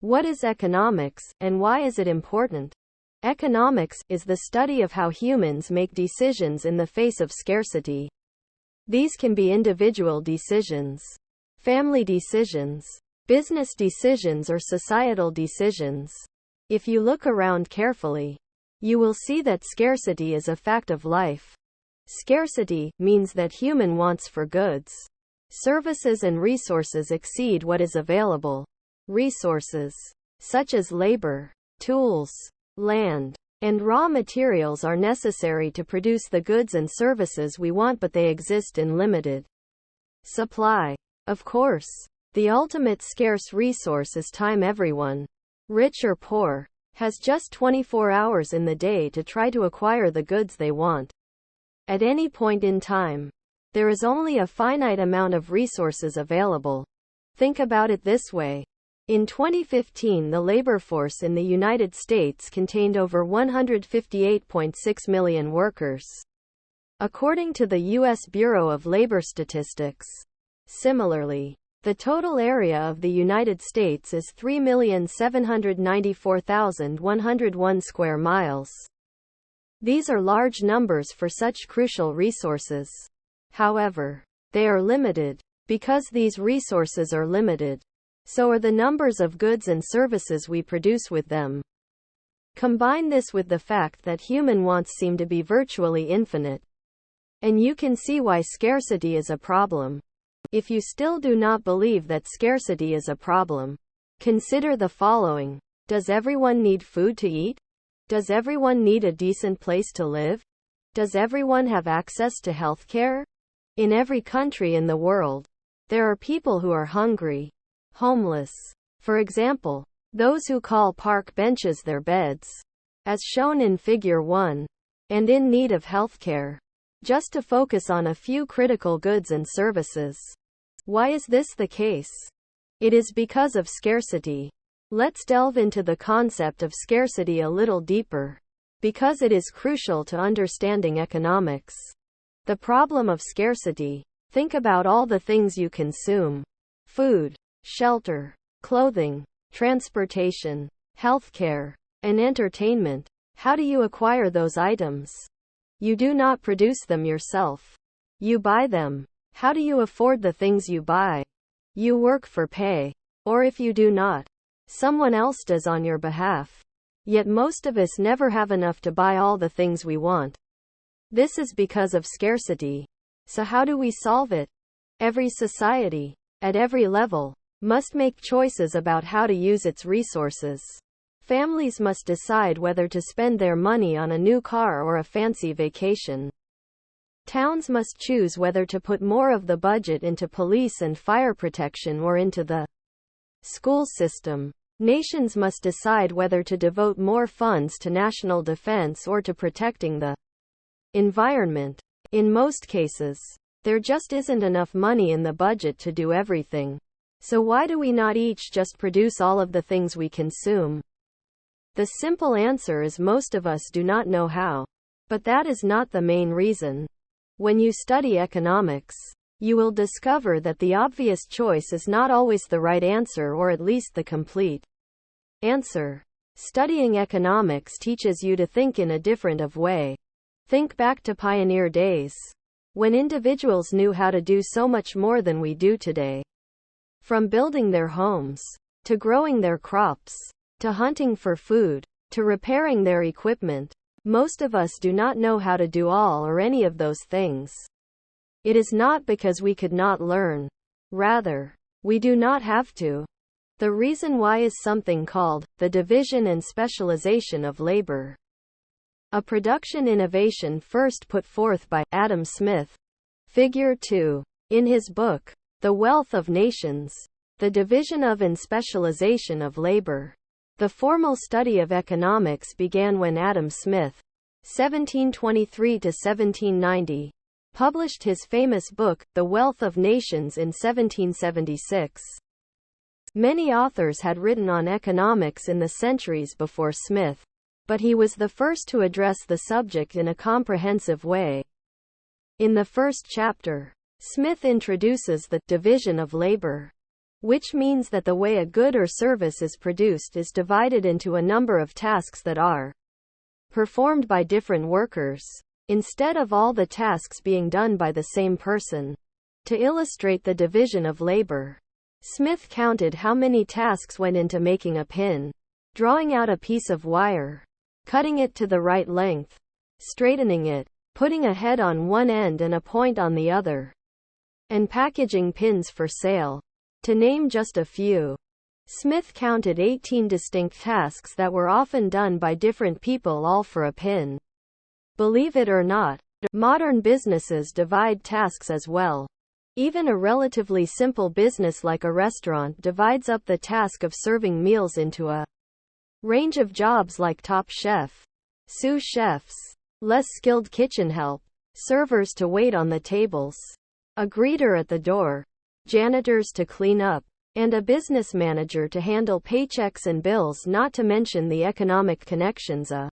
What is economics, and why is it important? Economics is the study of how humans make decisions in the face of scarcity. These can be individual decisions, family decisions, business decisions, or societal decisions. If you look around carefully, you will see that scarcity is a fact of life. Scarcity means that human wants for goods, services, and resources exceed what is available. Resources, such as labor, tools, land, and raw materials, are necessary to produce the goods and services we want, but they exist in limited supply. Of course, the ultimate scarce resource is time. Everyone, rich or poor, has just 24 hours in the day to try to acquire the goods they want. At any point in time, there is only a finite amount of resources available. Think about it this way. In 2015, the labor force in the United States contained over 158.6 million workers, according to the U.S. Bureau of Labor Statistics. Similarly, the total area of the United States is 3,794,101 square miles. These are large numbers for such crucial resources. However, they are limited. Because these resources are limited, so are the numbers of goods and services we produce with them. Combine this with the fact that human wants seem to be virtually infinite, and you can see why scarcity is a problem. If you still do not believe that scarcity is a problem, consider the following. Does everyone need food to eat? Does everyone need a decent place to live? Does everyone have access to health care? In every country in the world, there are people who are hungry, homeless. For example, those who call park benches their beds, as shown in Figure 1, and in need of health care. Just to focus on a few critical goods and services. Why is this the case? It is because of scarcity. Let's delve into the concept of scarcity a little deeper, because it is crucial to understanding economics. The problem of scarcity. Think about all the things you consume: food, shelter, clothing, transportation, healthcare, and entertainment. How do you acquire those items? You do not produce them yourself. You buy them. How do you afford the things you buy? You work for pay. Or if you do not, someone else does on your behalf. Yet most of us never have enough to buy all the things we want. This is because of scarcity. So how do we solve it? Every society, at every level, must make choices about how to use its resources. Families must decide whether to spend their money on a new car or a fancy vacation. Towns must choose whether to put more of the budget into police and fire protection or into the school system. Nations must decide whether to devote more funds to national defense or to protecting the environment. In most cases, there just isn't enough money in the budget to do everything. So why do we not each just produce all of the things we consume? The simple answer is most of us do not know how. But that is not the main reason. When you study economics, you will discover that the obvious choice is not always the right answer, or at least the complete answer. Studying economics teaches you to think in a different way. Think back to pioneer days, when individuals knew how to do so much more than we do today. From building their homes, to growing their crops, to hunting for food, to repairing their equipment. Most of us do not know how to do all or any of those things. It is not because we could not learn. Rather, we do not have to. The reason why is something called the division and specialization of labor. A production innovation first put forth by Adam Smith, Figure 2, in his book, The Wealth of Nations, the division of and specialization of labor. The formal study of economics began when Adam Smith, 1723 to 1790, published his famous book, The Wealth of Nations, in 1776. Many authors had written on economics in the centuries before Smith, but he was the first to address the subject in a comprehensive way. In the first chapter, Smith introduces the division of labor. which means that the way a good or service is produced is divided into a number of tasks that are performed by different workers, instead of all the tasks being done by the same person. To illustrate the division of labor, Smith counted how many tasks went into making a pin, drawing out a piece of wire, cutting it to the right length, straightening it, putting a head on one end and a point on the other, and packaging pins for sale, to name just a few. Smith counted 18 distinct tasks that were often done by different people, all for a pin. Believe it or not, modern businesses divide tasks as well. Even a relatively simple business like a restaurant divides up the task of serving meals into a range of jobs like top chef, sous chefs, less skilled kitchen help, servers to wait on the tables, a greeter at the door, janitors to clean up, and a business manager to handle paychecks and bills, not to mention the economic connections a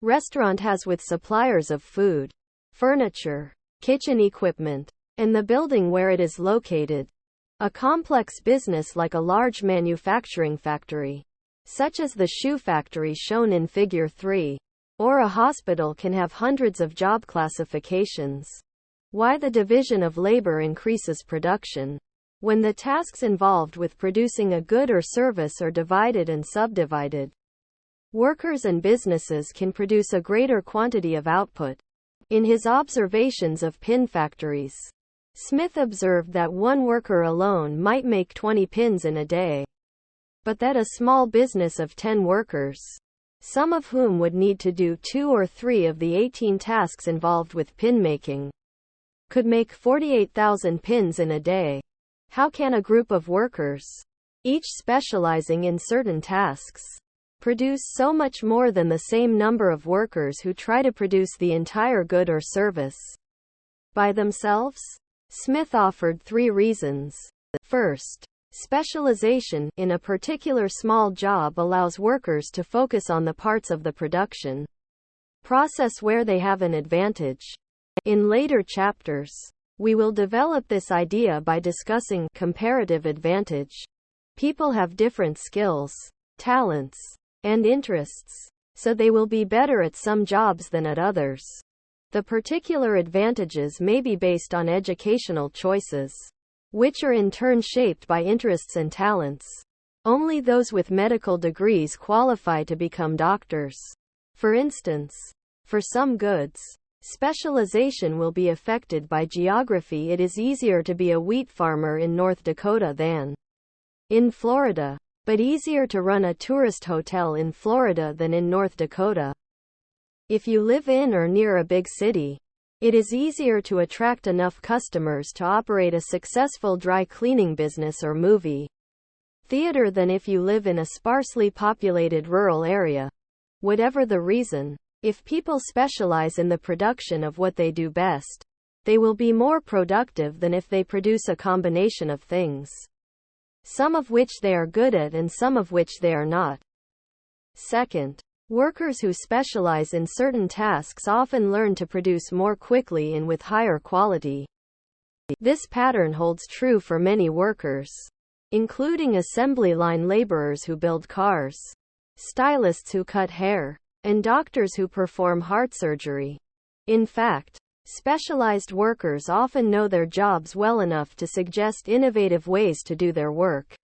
restaurant has with suppliers of food, furniture, kitchen equipment, and the building where it is located. A complex business like a large manufacturing factory, such as the shoe factory shown in Figure 3, or a hospital, can have hundreds of job classifications. Why the division of labor increases production. When the tasks involved with producing a good or service are divided and subdivided, workers and businesses can produce a greater quantity of output. In his observations of pin factories, Smith observed that one worker alone might make 20 pins in a day, but that a small business of 10 workers, some of whom would need to do 2 or 3 of the 18 tasks involved with pin making, could make 48,000 pins in a day. How can a group of workers, each specializing in certain tasks, produce so much more than the same number of workers who try to produce the entire good or service by themselves? Smith offered 3 reasons. First, specialization in a particular small job allows workers to focus on the parts of the production process where they have an advantage. In later chapters, we will develop this idea by discussing comparative advantage. People have different skills, talents, and interests, so they will be better at some jobs than at others. The particular advantages may be based on educational choices, which are in turn shaped by interests and talents. Only those with medical degrees qualify to become doctors. For instance, for some goods, specialization will be affected by geography. It is easier to be a wheat farmer in North Dakota than in Florida, but easier to run a tourist hotel in Florida than in North Dakota. If you live in or near a big city, it is easier to attract enough customers to operate a successful dry cleaning business or movie theater than if you live in a sparsely populated rural area. Whatever the reason, if people specialize in the production of what they do best, they will be more productive than if they produce a combination of things, some of which they are good at and some of which they are not. Second, workers who specialize in certain tasks often learn to produce more quickly and with higher quality. This pattern holds true for many workers, including assembly line laborers who build cars, stylists who cut hair, and doctors who perform heart surgery. In fact, specialized workers often know their jobs well enough to suggest innovative ways to do their work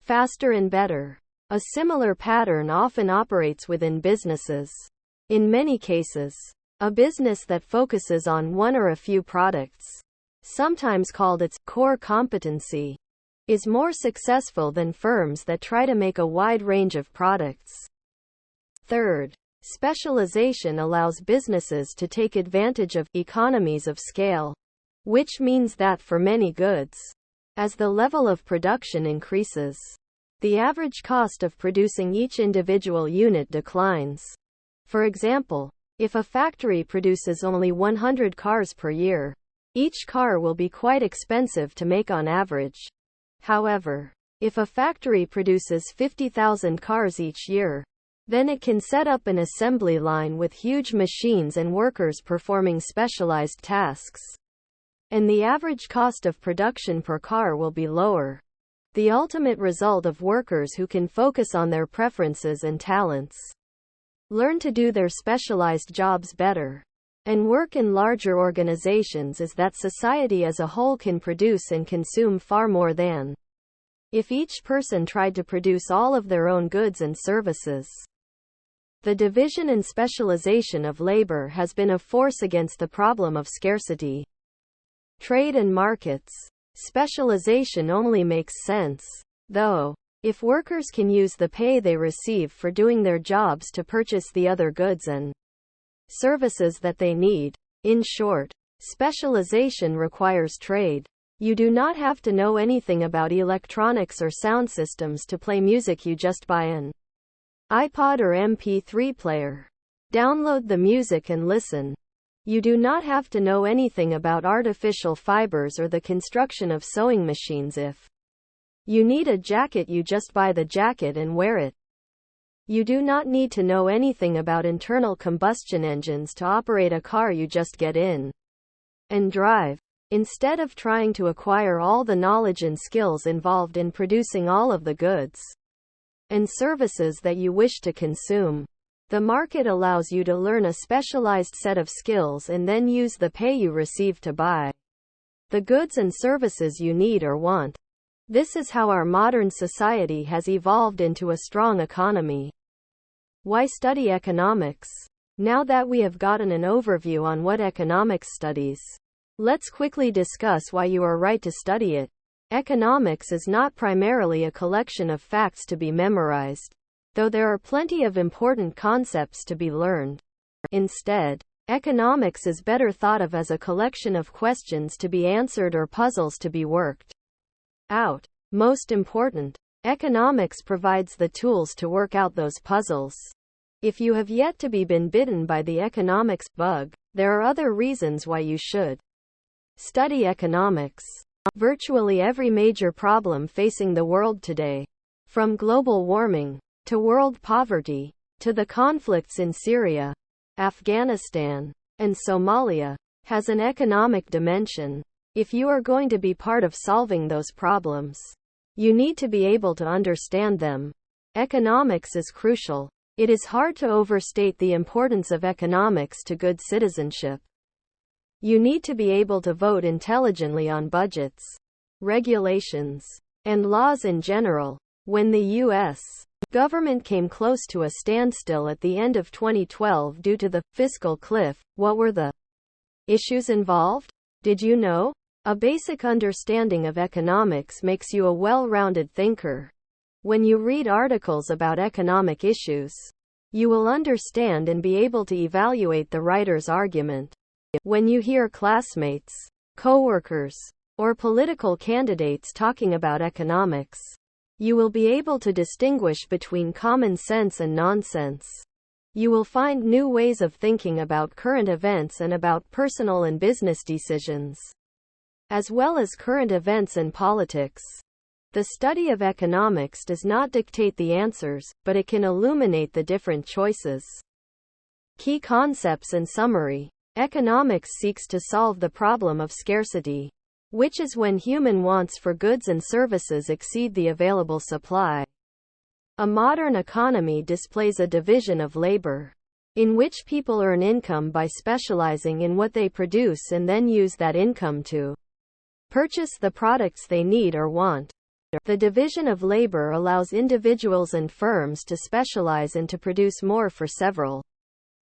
faster and better. A similar pattern often operates within businesses. In many cases, a business that focuses on one or a few products, sometimes called its core competency, is more successful than firms that try to make a wide range of products. Third, specialization allows businesses to take advantage of economies of scale, which means that for many goods, as the level of production increases, the average cost of producing each individual unit declines. For example, if a factory produces only 100 cars per year, each car will be quite expensive to make on average. However, if a factory produces 50,000 cars each year, then it can set up an assembly line with huge machines and workers performing specialized tasks, and the average cost of production per car will be lower. the ultimate result of workers who can focus on their preferences and talents, learn to do their specialized jobs better, and work in larger organizations is that society as a whole can produce and consume far more than if each person tried to produce all of their own goods and services. The division and specialization of labor has been a force against the problem of scarcity. Trade and markets. Specialization only makes sense, though, if workers can use the pay they receive for doing their jobs to purchase the other goods and services that they need. In short, specialization requires trade. You do not have to know anything about electronics or sound systems to play music. You just buy an iPod or MP3 player. Download the music and listen. You do not have to know anything about artificial fibers or the construction of sewing machines. If you need a jacket, you just buy the jacket and wear it. You do not need to know anything about internal combustion engines to operate a car. You just get in and drive. Instead of trying to acquire all the knowledge and skills involved in producing all of the goods and services that you wish to consume, the market allows you to learn a specialized set of skills and then use the pay you receive to buy the goods and services you need or want. This is how our modern society has evolved into a strong economy. Why study economics? Now that we have gotten an overview on what economics studies, let's quickly discuss why you are right to study it. Economics is not primarily a collection of facts to be memorized, though there are plenty of important concepts to be learned. Instead, economics is better thought of as a collection of questions to be answered or puzzles to be worked out. Most important, economics provides the tools to work out those puzzles. If you have yet to be bitten by the economics bug, there are other reasons why you should study economics. Virtually every major problem facing the world today, from global warming to world poverty, to the conflicts in Syria, Afghanistan, and Somalia, has an economic dimension. If you are going to be part of solving those problems, you need to be able to understand them. Economics is crucial. It is hard to overstate the importance of economics to good citizenship. You need to be able to vote intelligently on budgets, regulations, and laws in general. When the U.S. government came close to a standstill at the end of 2012 due to the fiscal cliff, what were the issues involved? Did you know? A basic understanding of economics makes you a well-rounded thinker. When you read articles about economic issues, you will understand and be able to evaluate the writer's argument. When you hear classmates, coworkers, or political candidates talking about economics, you will be able to distinguish between common sense and nonsense. You will find new ways of thinking about current events and about personal and business decisions, as well as current events and politics. The study of economics does not dictate the answers, but it can illuminate the different choices. Key concepts and summary. Economics seeks to solve the problem of scarcity, which is when human wants for goods and services exceed the available supply. A modern economy displays a division of labor, in which people earn income by specializing in what they produce and then use that income to purchase the products they need or want. The division of labor allows individuals and firms to specialize and to produce more for several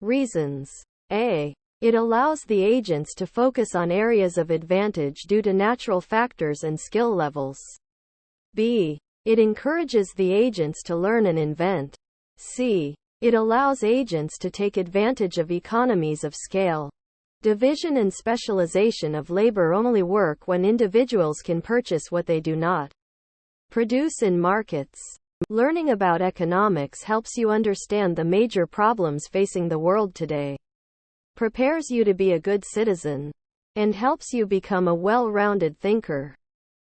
reasons. A. It allows the agents to focus on areas of advantage due to natural factors and skill levels. B. It encourages the agents to learn and invent. C. It allows agents to take advantage of economies of scale. Division and specialization of labor only work when individuals can purchase what they do not produce in markets. Learning about economics helps you understand the major problems facing the world today, prepares you to be a good citizen, and helps you become a well-rounded thinker.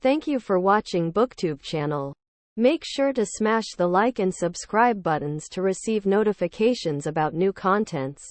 Thank you for watching BookTube channel. Make sure to smash the like and subscribe buttons to receive notifications about new contents.